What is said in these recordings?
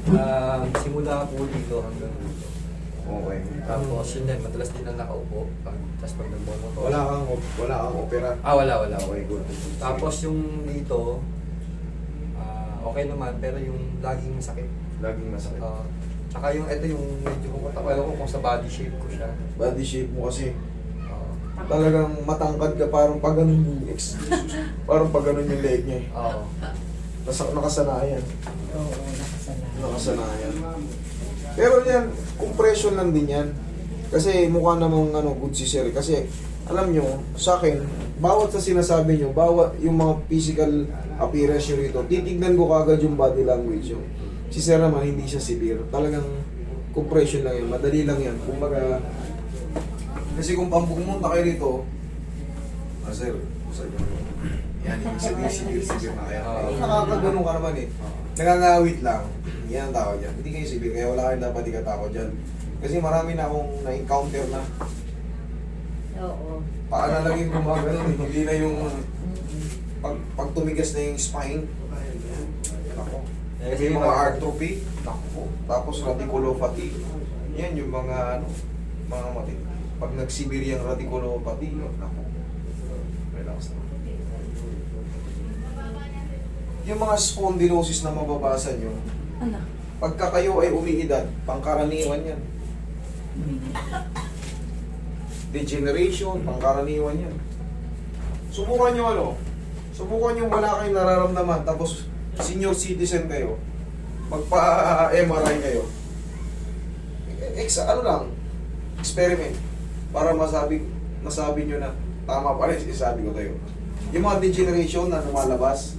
Simula po dito hanggang dito. Okay. Tapos yun din, madalas din na nakaupo. Tapos pag nagbomotor. Wala kang opera. Wala. Okay, good. Tapos yung dito, okay naman, pero yung laging masakit. Laging masakit. Tsaka yung ito yung medyo kung ko kung sa body shape ko siya. Body shape mo kasi Oo. talagang matangkad ka, parang pag ganun yung parang pag ganun yung leg niya. Oo. Nakasanayan. Oo, Nakasanayan. Pero yan, compression lang din yan. Kasi mukha namang good si Sir. Kasi alam nyo, sa akin, bawat sa sinasabi nyo, bawat yung mga physical appearance nyo rito, titignan ko kagad yung body language nyo. Si Sir naman, hindi siya severe. Talagang compression lang yan. Madali lang yan. Kumbaga, kasi kung pumunta kayo rito, Sir, yan, yung severe na kaya. Nakakaganon ka naman eh. Nangangawit lang. Yan ang tawag dyan. Hindi kayo severe, kaya wala kayong dapat ikatakot dyan. Kasi marami na akong na-encounter na. Oo. Paa na lang yung gumagano, hindi na yung pag tumigas na yung spine. Ako. Kasi yung mga atrophy, ako. Tapos radiculopathy. Yan yung mga mga mati. Pag nagsibiri ang radiculopathy, ako. Relax na. Yung mga spondylosis na mababasa nyo, Ano? pagka kayo ay umiidad, pangkaraniwan yan. Degeneration, pangkaraniwan yan. Subukan nyo subukan nyo wala kayong nararamdaman, tapos senior citizen kayo, magpa-MRI kayo. Experiment, para masabi nyo na tama pa rin sabi ko tayo. Yung mga degeneration na lumalabas,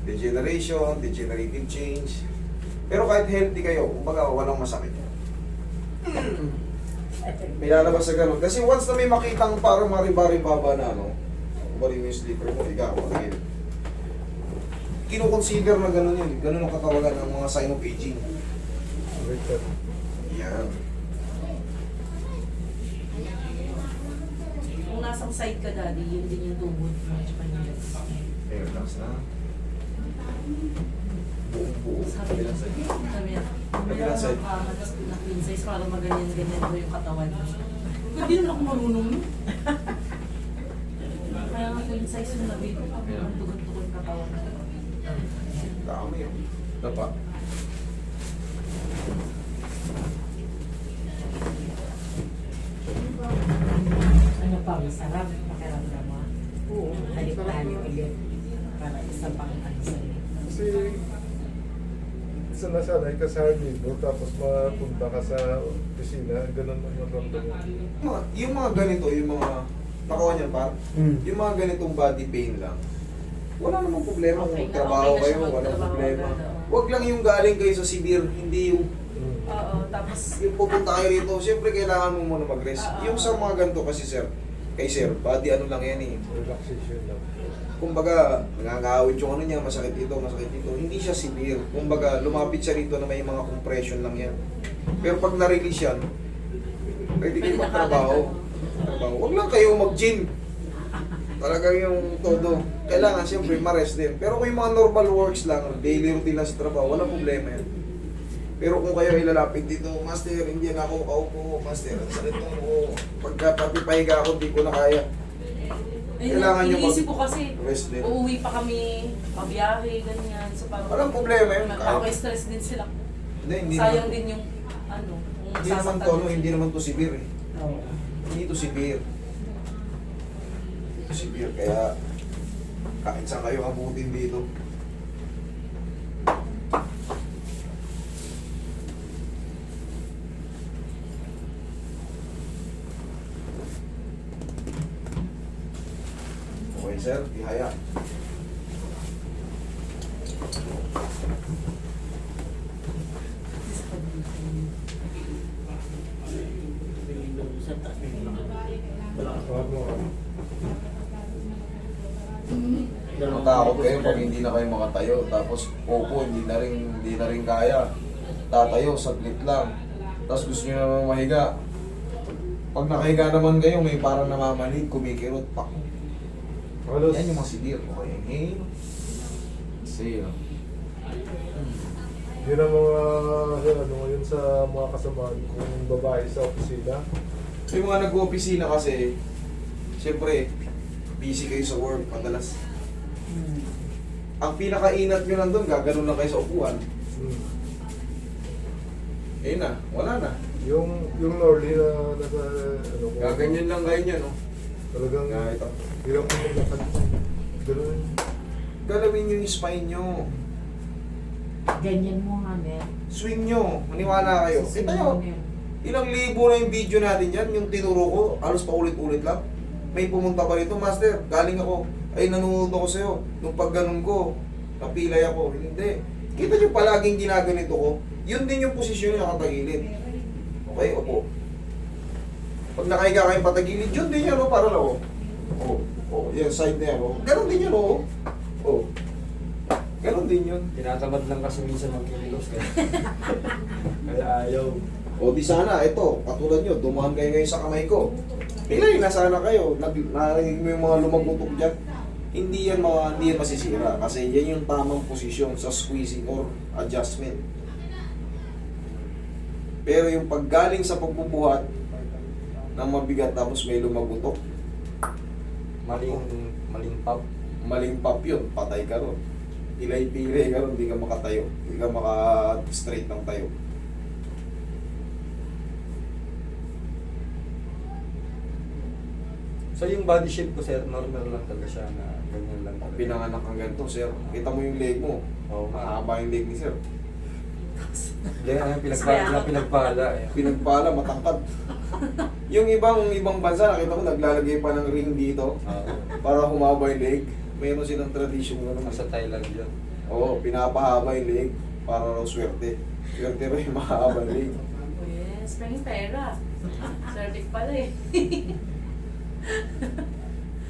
degeneration, degenerative change. Pero kahit healthy kayo, kumbaga walang masakit. May lalabas sa ganun. Kasi once na may makitang parang maribari-baba na bari mo yung sleeper mo, ikaw, again. Kino-consider na ganun yun. Ganun ang katawagan ng mga sign of aging. Yan. Kung nasang side ka, Daddy, yun din yung tubod mo. Okay, relax na. Buong-buo. Sabi niya, Kabilang side. na queen size para maganyan-ganyan mo yung katawan mo. Hindi naman ako marunong yun. Kaya nga queen size yung nabili ko. Ang tugon-tugon katawan mo. Dami yun. Dapa. Ano pa, masarap pakiramdam mo. Oo, halik-halik ulit. Para isa pang ano sa'yo. Kasi isa na sanay ka sa harnibo, tapos mapunta ka sa opisina, ganun ang maramdam mo. Yung mga ganito, yung mga nakuha niyan pa, yung mga ganitong body pain lang, wala namang problema kung Okay na, trabaho okay na siya kayo, walang magtrabaho problema. agad, oo. Huwag lang yung galing kayo sa severe, hindi yung Oo, tapos yung pupunta kayo rito, siyempre kailangan mo muna mag-rest. Yung sa mga ganito kasi sir, kay sir, body ano lang yan eh. Relaxation lang. Kumbaga, nangangawit yung ano niya, masakit dito, masakit dito. Hindi siya severe. Kumbaga, lumapit siya rito na may mga compression lang yan. Pero pag na-release yan, pwede kayo magtrabaho. Huwag lang kayo mag-gym. Talagang yung todo. Kailangan siyempre ma-rest din. Pero kung yung mga normal works lang, daily routine lang sa trabaho, walang problema yan. Pero kung kayo ilalapit dito, Master, hindi na ako kaupo. Master, ang sakit mo ako. Pagka pati pahiga ako, di ko na kaya. Kailangan nyo iniisip ko kasi, rest din. uuwi pa kami, pabiyahe, ganyan. So parang, Walang problema yun. Nakaka-stress din sila. Hindi Sayang naman, din yung, ano, kung hindi naman sasaktan to, din. hindi naman to severe eh. Oo. Hindi to severe. Hindi to severe, kaya kahit saan kayo abutin dito. Okay sir, ihaya. Matakot kayo pag hindi na kayo makatayo, tapos opo, hindi na rin kaya. Tatayo, saglit lang. Tapos gusto nyo naman mahiga. Pag nakahiga naman kayo, may parang namamalig, kumikirot, pak. Halos, Yan yung mga severe. Okay, inhale. Exhale. Yun ang mga, ano, yun sa mga kasamaan kung babae sa opisina. Yung mga nag-opisina kasi, siyempre, busy kayo sa work, madalas. Hmm. Ang pinakainat nyo nandun, gaganon lang kayo sa upuan. Hmm. Eh na, wala na. Yung Norley na nasa, ano, Gaganyan lang kayo niya, no? talagang Nga, ito. hirap mo maglakad. Ganun. Galawin nyo yung spine nyo. Ganyan mo nga, Mer. Swing nyo. Maniwala kayo. Susunod Kita nyo, mo yun. ilang libo na yung video natin dyan, yung tinuro ko, halos paulit-ulit lang. May pumunta pa rito, Master, galing ako, ay nanonood ako sa'yo. Nung pagganon ko, napilay ako. Hindi. Kita nyo palaging ginaganito ko, yun din yung posisyon nyo nakatagilid. Okay, opo. Pag nakahiga kayong patagilid, yun din yan, no? Para lang, oh. Oh, oh, yan, side na yan, oh. Ganon din yun, oh. Oh. Ganon din yun. Tinatamad lang kasi minsan magkilos kaya ayaw. O di sana, ito, katulad nyo, dumaan kayo ngayon sa kamay ko. Pilay na sana kayo, narinig mo yung mga lumagutok dyan. Hindi yan masisira kasi yan yung tamang posisyon sa squeezing or adjustment. Pero yung paggaling sa pagbubuhat ng mabigat tapos may lumagutok, Maling pop. maling pop yun, patay ka ron. Pilay-pilay ka ron, hindi ka makatayo. Hindi ka maka-straight ng tayo. So yung body shape ko, sir, normal lang talaga siya na ganyan lang talaga. Pinanganak kang ganito, sir. Kita mo yung leg mo. Oo, Mahaba yung leg ni sir. Yan ang pinagpala. Pinagpala, matangkad. Yung ibang bansa, nakita mo, naglalagay pa ng ring dito para humaba yung leg. Meron silang tradition gano'n. Sa Thailand yun. Oo, pinapahaba yung leg para raw swerte. Swerte raw yung mahaba yung leg. Yes, may pera. Cervic pala eh.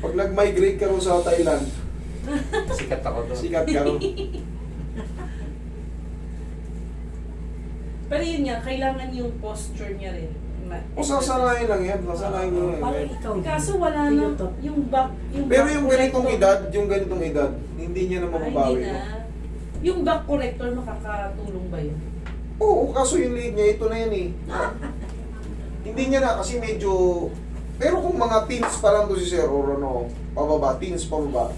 Pag nag-migrate ka raw sa Thailand, Sikat ako doon. sikat ka raw. Pero yun nga, kailangan yung posture niya rin. O sasanayin lang yan, sasanayin nyo Parang yan. ikaw. Kaso wala na, yung back, Pero back yung ganitong corrector- edad, yung ganitong edad, hindi niya na Ay, mababawi. hindi na. Yung back corrector, makakatulong ba yun? Oo, kaso yung lead niya, ito na yan eh. Hindi niya na kasi medyo... Pero kung mga teens pa lang to si Sir or ano, pababa, teens pababa.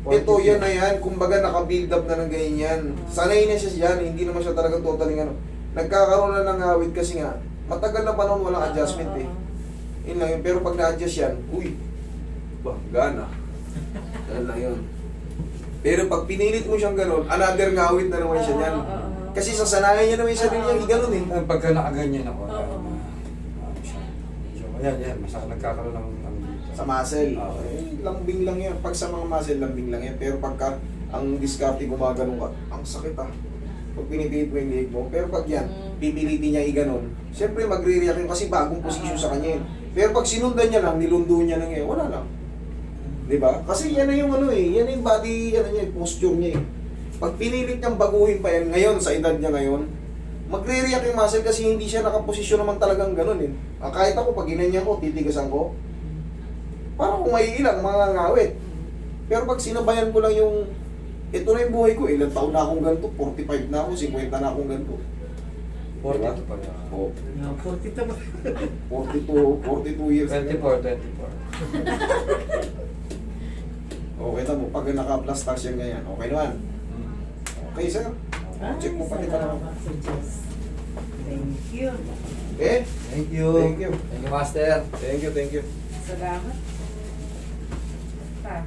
Ito, yan na yan. Kumbaga naka-build up na ng ganyan. Sanay na siya yan, hindi naman siya talaga totally ano. Nagkakaroon na ng awit kasi nga, matagal na panahon walang adjustment eh. Yun lang yun. Pero pag na-adjust yan, uy, ba, gana. Yan lang yun. Pero pag pinilit mo siyang gano'n, another ngawit na naman siya yan. Kasi sasanayan niya naman yung sarili niya, gano'n eh. Pagka nakaganyan ako, Oo. yan, mas nagkakaroon ng ano dito. Sa muscle. Oo. Eh, lambing lang yan. Pag sa mga muscle, lambing lang yan. Pero pagka ang diskarte gumagano ka, ang sakit ah. Pag pinipilit mo yung leg mo. Pero pag yan, pipilitin niya i-ganon, siyempre magre-react yun kasi bagong posisyon sa kanya yun. Pero pag sinundan niya lang, nilundo niya lang wala lang. Di ba? Kasi yan na yung ano eh, yan na yung body, ano niya, posture niya eh. Pag pinilit niyang baguhin pa yan ngayon, sa edad niya ngayon, magre-react yung muscle kasi hindi siya nakaposisyon naman talagang ganun eh. Kahit ako, pag ginanyan ko, titigasan ko, parang kung may ilang, mga ngawit. Pero pag sinabayan ko lang yung, ito na yung buhay ko, ilang taon na akong ganito, 45 na ako, 50 na akong ganito. 42 pa yan. Oh, 42 ba? 42 years. 24. Okay, tamo, pag naka-plus yan ganyan, okay naman. Okay, sir. Check mo pati pa naman. Thank you. Eh, Thank you. Thank you. Thank you, Master. thank you, thank you. Salamat. Pa.